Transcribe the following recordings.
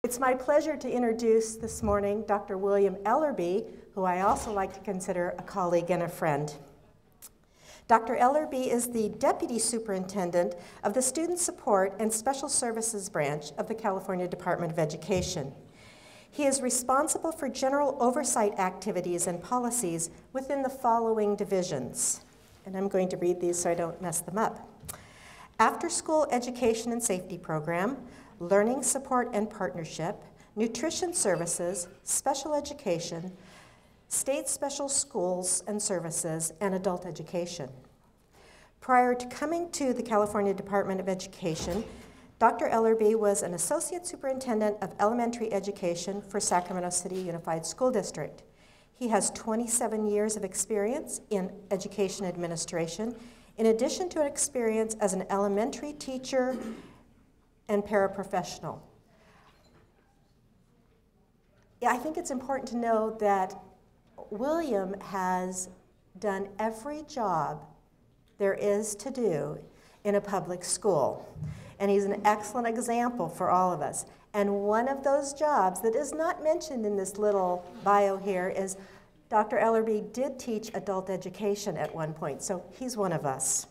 It's my pleasure to introduce this morning Dr. William Ellerby, who I also like to consider a colleague and a friend. Dr. Ellerby is the Deputy Superintendent of the Student Support and Special Services Branch of the California Department of Education. He is responsible for general oversight activities and policies within the following divisions. And I'm going to read these so I don't mess them up. After-school education and safety program, learning support and partnership, nutrition services, special education, state special schools and services, and adult education. Prior to coming to the California Department of Education, Dr. Ellerby was an Associate Superintendent of Elementary Education for Sacramento City Unified School District. He has 27 years of experience in education administration, in addition to an experience as an elementary teacher and paraprofessional. Yeah, I think it's important to know that William has done every job there is to do in a public school. And he's an excellent example for all of us. And one of those jobs that is not mentioned in this little bio here is Dr. Ellerby did teach adult education at one point, so he's one of us.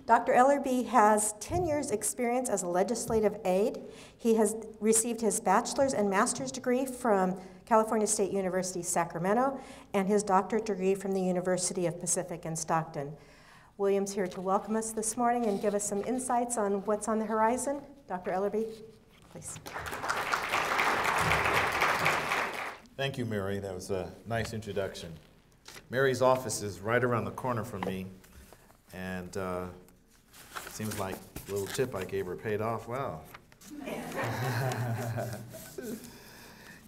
Dr. Ellerby has 10 years experience as a legislative aide. He has received his bachelor's and master's degree from California State University, Sacramento, and his doctorate degree from the University of Pacific in Stockton. William's here to welcome us this morning and give us some insights on what's on the horizon. Dr. Ellerby, please. Thank you, Mary. That was a nice introduction. Mary's office is right around the corner from me, and seems like the little tip I gave her paid off. Wow.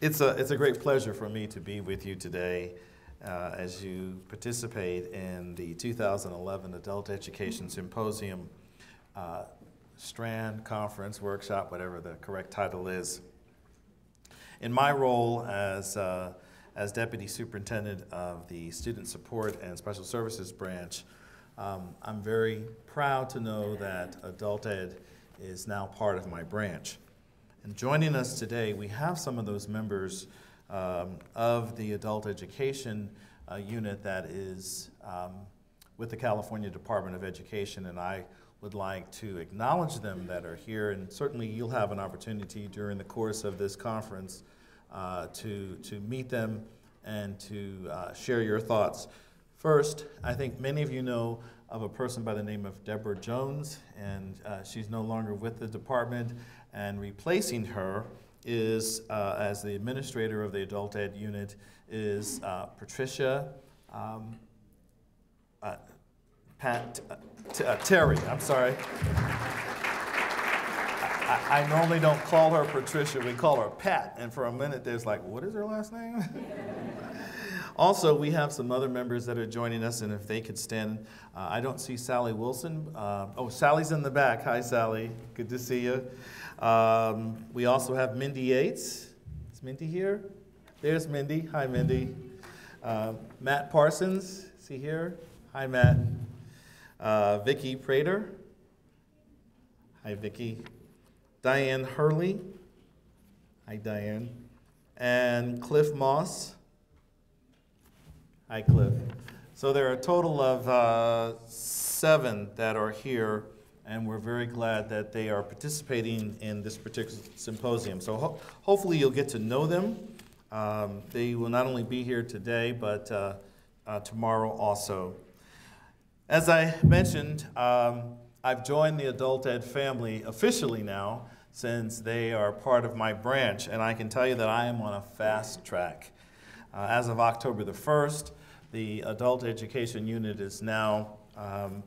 It's a great pleasure for me to be with you today as you participate in the 2011 Adult Education Symposium Strand Conference, Workshop, whatever the correct title is. In my role as Deputy Superintendent of the Student Support and Special Services Branch, I'm very proud to know that Adult Ed is now part of my branch. And joining us today, we have some of those members of the Adult Education unit that is with the California Department of Education, and I would like to acknowledge them that are here, and certainly you'll have an opportunity during the course of this conference to meet them and to share your thoughts. First, I think many of you know of a person by the name of Deborah Jones, and she's no longer with the department, and replacing her is, as the administrator of the Adult Ed unit, is Patricia Terry, I'm sorry. I normally don't call her Patricia, we call her Pat, and for a minute there's like, what is her last name? Also, we have some other members that are joining us, and if they could stand, I don't see Sally Wilson. Oh, Sally's in the back. Hi, Sally. Good to see you. We also have Mindy Yates. Is Mindy here? There's Mindy. Hi, Mindy. Matt Parsons. Is he here? Hi, Matt. Vicki Prater. Hi, Vicki. Diane Hurley. Hi, Diane. And Cliff Moss. Hi, Cliff. So there are a total of 7 that are here, and we're very glad that they are participating in this particular symposium. So hopefully you'll get to know them. They will not only be here today, but tomorrow also. As I mentioned, I've joined the Adult Ed family officially now, since they are part of my branch, and I can tell you that I am on a fast track. As of October the 1st, the Adult Education Unit is now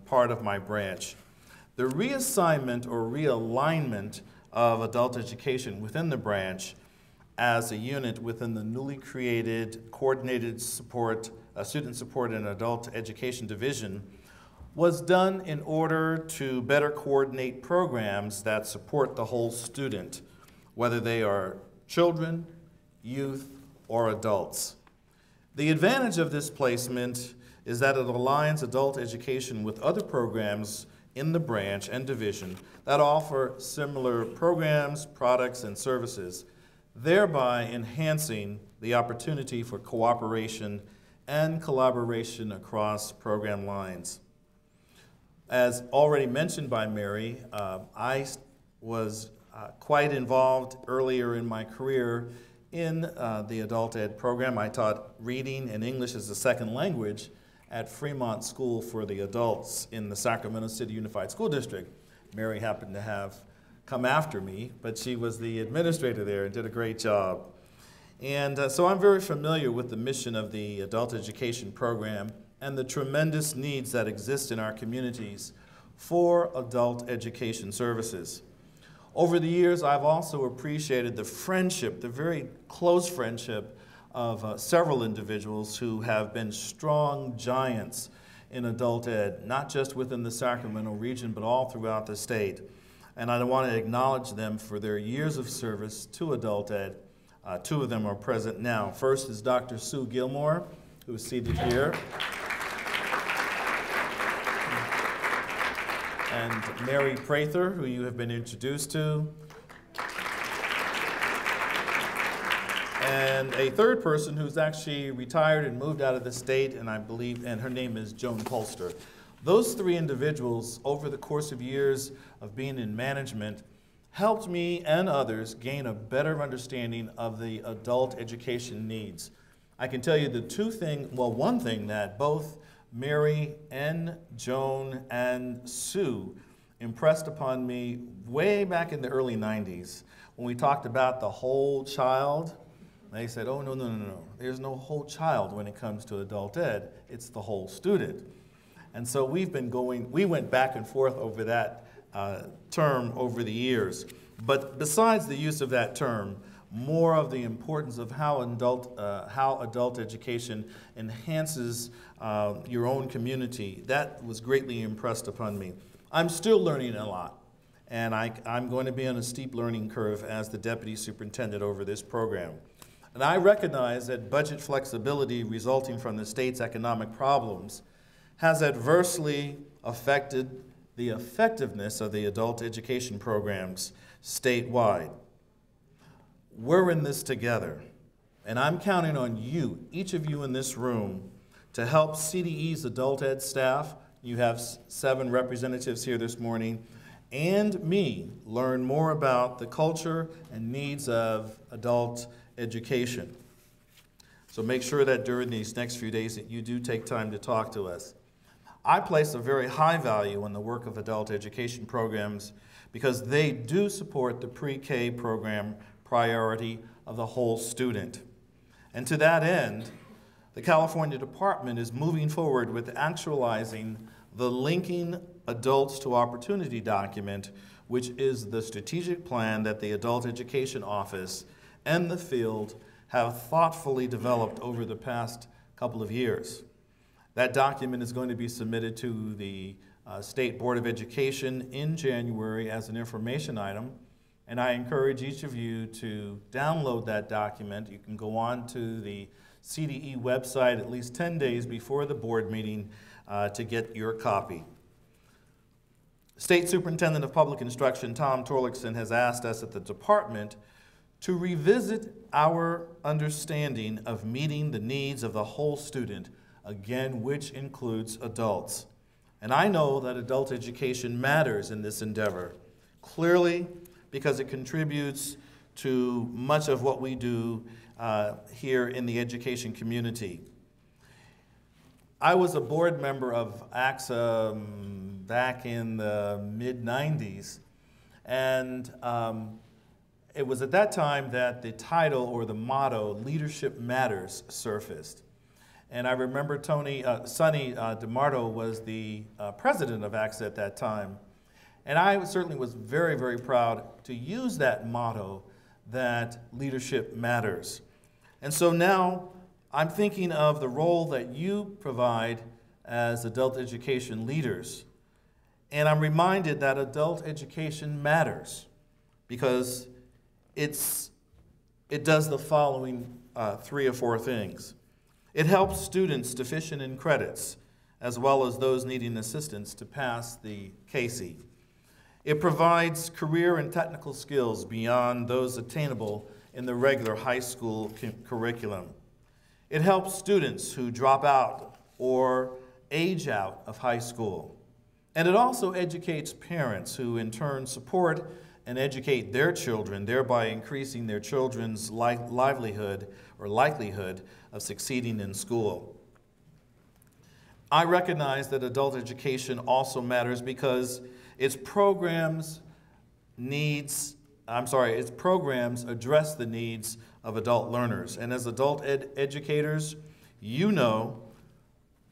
part of my branch. The reassignment or realignment of adult education within the branch as a unit within the newly created Coordinated Support, Student Support and Adult Education Division was done in order to better coordinate programs that support the whole student, whether they are children, youth, or adults. The advantage of this placement is that it aligns adult education with other programs in the branch and division that offer similar programs, products, and services, thereby enhancing the opportunity for cooperation and collaboration across program lines. As already mentioned by Mary, I was quite involved earlier in my career in the adult ed program. I taught reading and English as a second language at Fremont School for the Adults in the Sacramento City Unified School District. Mary happened to have come after me, but she was the administrator there and did a great job. And so I'm very familiar with the mission of the adult education program and the tremendous needs that exist in our communities for adult education services. Over the years, I've also appreciated the friendship, the very close friendship of several individuals who have been strong giants in adult ed, not just within the Sacramento region, but all throughout the state. And I want to acknowledge them for their years of service to adult ed. Two of them are present now. First is Dr. Sue Gilmore, who is seated here. And Mary Prather, who you have been introduced to. And a third person who's actually retired and moved out of the state, and I believe, and her name is Joan Polster. Those three individuals, over the course of years of being in management, helped me and others gain a better understanding of the adult education needs. I can tell you one thing that both Mary and Joan and Sue impressed upon me way back in the early 90s when we talked about the whole child. They said, oh, no. There's no whole child when it comes to adult ed. It's the whole student. And so we went back and forth over that term over the years. But besides the use of that term, more of the importance of how adult education enhances your own community, that was greatly impressed upon me. I'm still learning a lot, and I'm going to be on a steep learning curve as the deputy superintendent over this program. And I recognize that budget flexibility resulting from the state's economic problems has adversely affected the effectiveness of the adult education programs statewide. We're in this together, and I'm counting on you, each of you in this room, to help CDE's adult ed staff. You have 7 representatives here this morning, and me learn more about the culture and needs of adult education. So make sure that during these next few days that you do take time to talk to us. I place a very high value on the work of adult education programs because they do support the pre-K program priority of the whole student. And to that end, the California Department is moving forward with actualizing the Linking Adults to Opportunity document, which is the strategic plan that the Adult Education Office and the field have thoughtfully developed over the past couple of years. That document is going to be submitted to the State Board of Education in January as an information item, and I encourage each of you to download that document. You can go on to the CDE website at least 10 days before the board meeting to get your copy. State Superintendent of Public Instruction Tom Torlakson has asked us at the department to revisit our understanding of meeting the needs of the whole student, again, which includes adults. And I know that adult education matters in this endeavor, clearly because it contributes to much of what we do here in the education community. I was a board member of ACSA back in the mid-90s, and it was at that time that the title or the motto, Leadership Matters, surfaced. And I remember Sonny DeMarto was the president of ACSA at that time. And I certainly was very, very proud to use that motto, that leadership matters. And so now I'm thinking of the role that you provide as adult education leaders. And I'm reminded that adult education matters because it does the following 3 or 4 things. It helps students deficient in credits as well as those needing assistance to pass the CASE. It provides career and technical skills beyond those attainable in the regular high school curriculum. It helps students who drop out or age out of high school. And it also educates parents who in turn support and educate their children, thereby increasing their children's livelihood or likelihood of succeeding in school. I recognize that adult education also matters because its programs address the needs of adult learners. And as adult educators, you know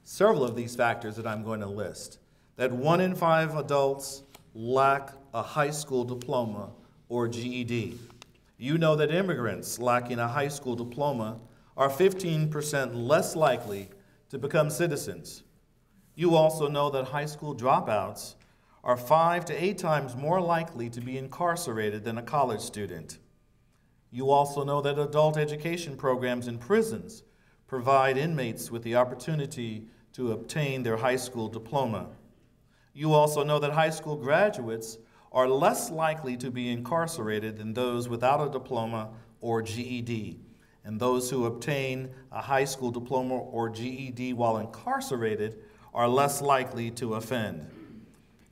several of these factors that I'm going to list. That 1 in 5 adults lack a high school diploma or GED. You know that immigrants lacking a high school diploma are 15% less likely to become citizens. You also know that high school dropouts are 5 to 8 times more likely to be incarcerated than a college student. You also know that adult education programs in prisons provide inmates with the opportunity to obtain their high school diploma. You also know that high school graduates are less likely to be incarcerated than those without a diploma or GED, and those who obtain a high school diploma or GED while incarcerated are less likely to offend.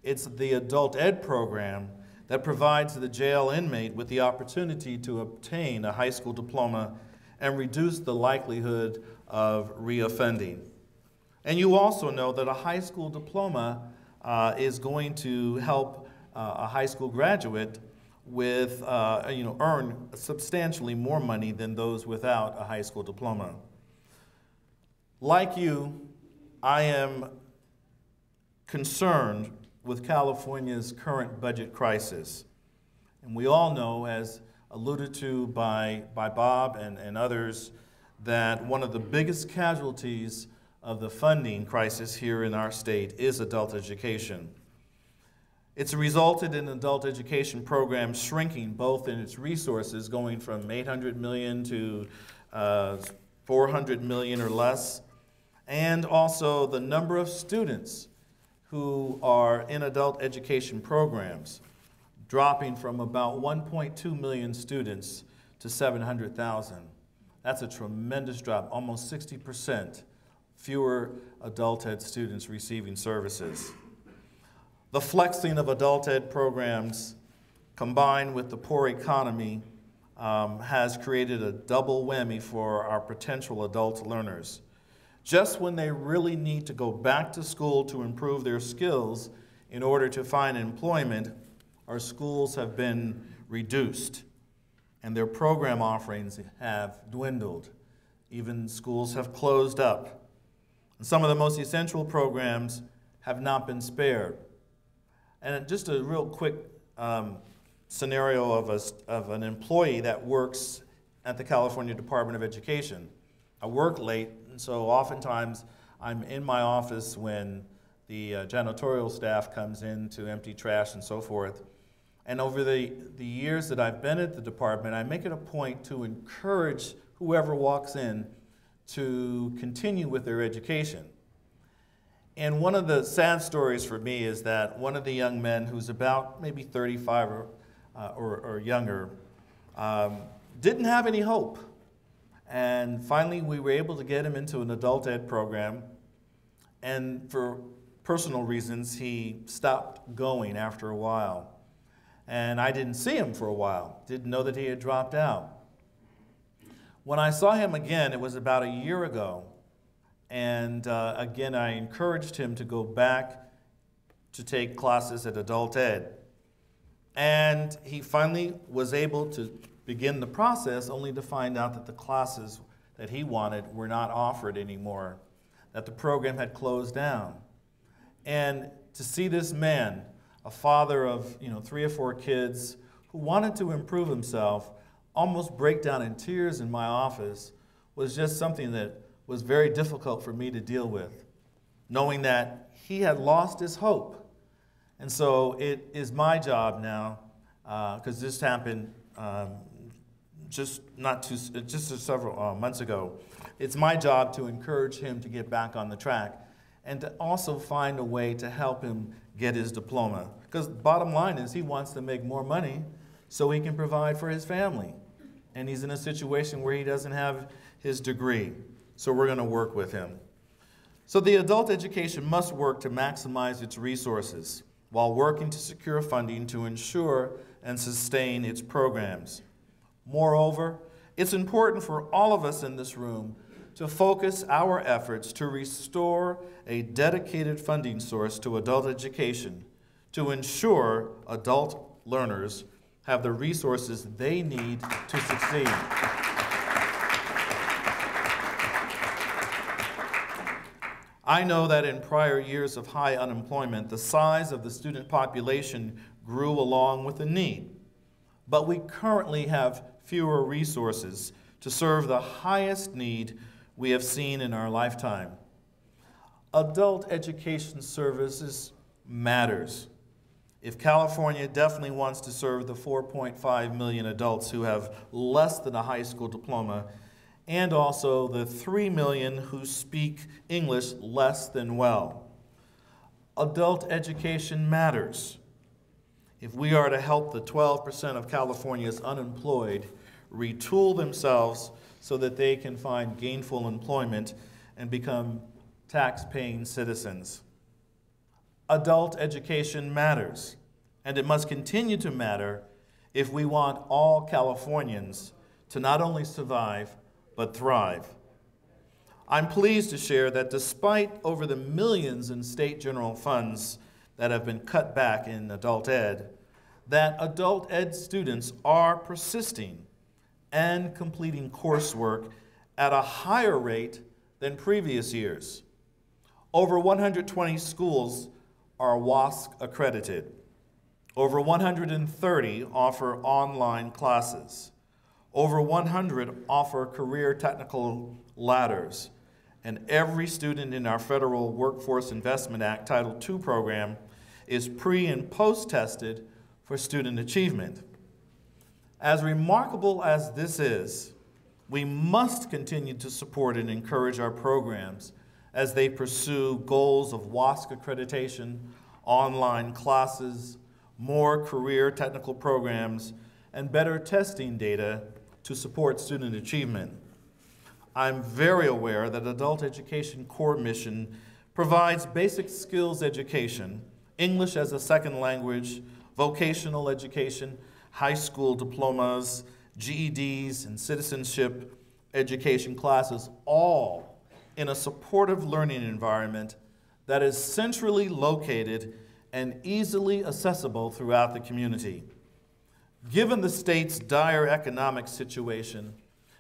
It's the adult ed program that provides the jail inmate with the opportunity to obtain a high school diploma and reduce the likelihood of reoffending. And you also know that a high school diploma is going to help a high school graduate with, earn substantially more money than those without a high school diploma. Like you, I am concerned with California's current budget crisis. And we all know, as alluded to by Bob and others, that one of the biggest casualties of the funding crisis here in our state is adult education. It's resulted in adult education programs shrinking both in its resources, going from $800 million to $400 million or less, and also the number of students who are in adult education programs, dropping from about 1.2 million students to 700,000. That's a tremendous drop, almost 60% fewer adult ed students receiving services. The flexing of adult ed programs combined with the poor economy has created a double whammy for our potential adult learners. Just when they really need to go back to school to improve their skills in order to find employment, our schools have been reduced and their program offerings have dwindled. Even schools have closed up. And some of the most essential programs have not been spared. And just a real quick scenario of an employee that works at the California Department of Education. I work late, and so oftentimes I'm in my office when the janitorial staff comes in to empty trash and so forth. And over the years that I've been at the department, I make it a point to encourage whoever walks in to continue with their education. And one of the sad stories for me is that one of the young men, who's about maybe 35 or younger, didn't have any hope. And finally, we were able to get him into an adult ed program. And for personal reasons, he stopped going after a while. And I didn't see him for a while, didn't know that he had dropped out. When I saw him again, it was about a year ago. And again, I encouraged him to go back to take classes at adult ed. And he finally was able to begin the process, only to find out that the classes that he wanted were not offered anymore, that the program had closed down. And to see this man, a father of 3 or 4 kids, who wanted to improve himself, almost break down in tears in my office, was just something that was very difficult for me to deal with, knowing that he had lost his hope. And so it is my job now, because this happened just several months ago. It's my job to encourage him to get back on the track. and to also find a way to help him get his diploma. Because bottom line is he wants to make more money so he can provide for his family. And he's in a situation where he doesn't have his degree. So we're going to work with him. So the adult education must work to maximize its resources while working to secure funding to ensure and sustain its programs. Moreover, it's important for all of us in this room to focus our efforts to restore a dedicated funding source to adult education to ensure adult learners have the resources they need to succeed. I know that in prior years of high unemployment, the size of the student population grew along with the need, but we currently have fewer resources to serve the highest need we have seen in our lifetime. Adult education services matters. If California definitely wants to serve the 4.5 million adults who have less than a high school diploma, and also the 3 million who speak English less than well. Adult education matters. If we are to help the 12% of California's unemployed retool themselves so that they can find gainful employment and become tax-paying citizens. Adult education matters, and it must continue to matter if we want all Californians to not only survive, but thrive. I'm pleased to share that despite over the millions in state general funds that have been cut back in adult ed, that adult ed students are persisting and completing coursework at a higher rate than previous years. Over 120 schools are WASC accredited. Over 130 offer online classes. Over 100 offer career technical ladders. And every student in our Federal Workforce Investment Act Title II program is pre- and post-tested for student achievement. As remarkable as this is, we must continue to support and encourage our programs as they pursue goals of WASC accreditation, online classes, more career technical programs, and better testing data to support student achievement. I'm very aware that Adult Education Core Mission provides basic skills education, English as a second language, vocational education, high school diplomas, GEDs, and citizenship education classes, all in a supportive learning environment that is centrally located and easily accessible throughout the community. Given the state's dire economic situation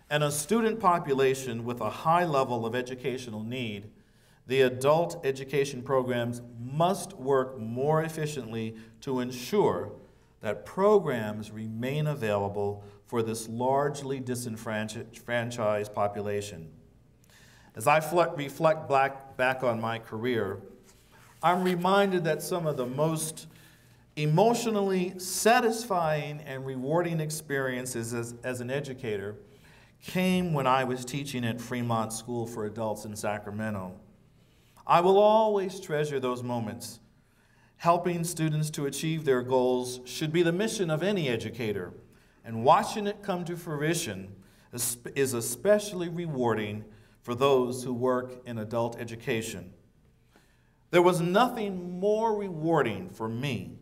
and a student population with a high level of educational need, the adult education programs must work more efficiently to ensure that programs remain available for this largely disenfranchised population. As I reflect back on my career, I'm reminded that some of the most emotionally satisfying and rewarding experiences as an educator came when I was teaching at Fremont School for Adults in Sacramento. I will always treasure those moments. Helping students to achieve their goals should be the mission of any educator, and watching it come to fruition is especially rewarding for those who work in adult education. There was nothing more rewarding for me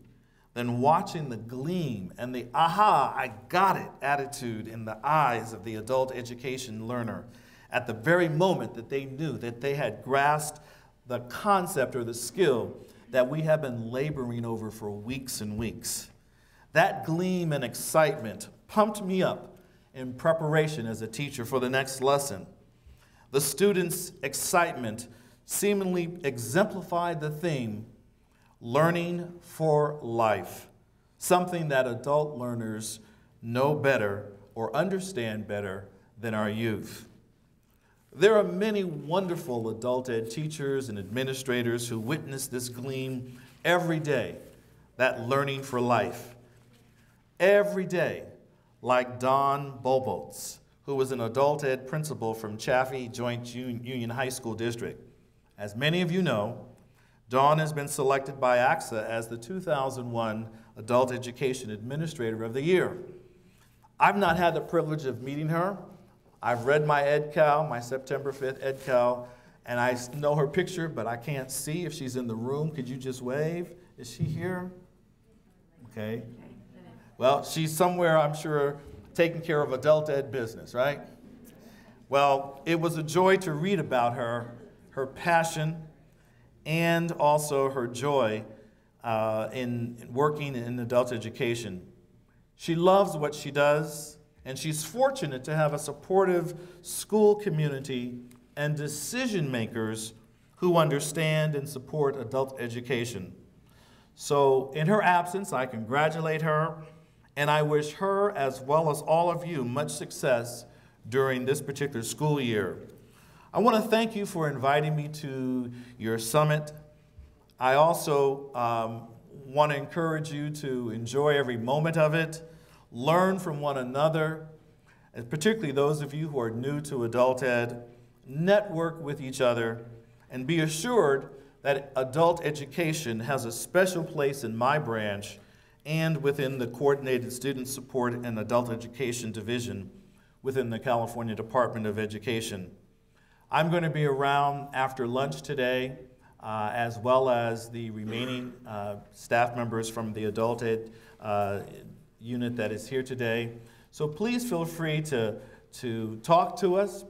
than watching the gleam and the aha, I got it attitude in the eyes of the adult education learner at the very moment that they knew that they had grasped the concept or the skill that we have been laboring over for weeks and weeks. That gleam and excitement pumped me up in preparation as a teacher for the next lesson. The students' excitement seemingly exemplified the theme, learning for life, something that adult learners know better or understand better than our youth. There are many wonderful adult ed teachers and administrators who witness this gleam every day, that learning for life. Every day, like Don Boboltz, who was an adult ed principal from Chaffee Joint Union High School District. As many of you know, Dawn has been selected by ACSA as the 2001 Adult Education Administrator of the Year. I've not had the privilege of meeting her. I've read my EdCal, my September 5th EdCal, and I know her picture, but I can't see if she's in the room. Could you just wave? Is she here? Okay. Well, she's somewhere, I'm sure, taking care of adult ed business, right? Well, it was a joy to read about her passion, and also her joy in working in adult education. She loves what she does, and she's fortunate to have a supportive school community and decision makers who understand and support adult education. So in her absence, I congratulate her, and I wish her, as well as all of you, much success during this particular school year. I want to thank you for inviting me to your summit. I also want to encourage you to enjoy every moment of it, learn from one another, and particularly those of you who are new to adult ed, network with each other, and be assured that adult education has a special place in my branch and within the Coordinated Student Support and Adult Education Division within the California Department of Education. I'm going to be around after lunch today, as well as the remaining staff members from the adult ed unit that is here today. So please feel free to talk to us,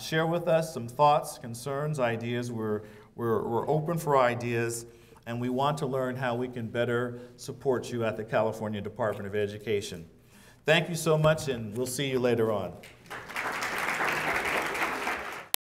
share with us some thoughts, concerns, ideas. We're open for ideas, and we want to learn how we can better support you at the California Department of Education. Thank you so much, and we'll see you later on.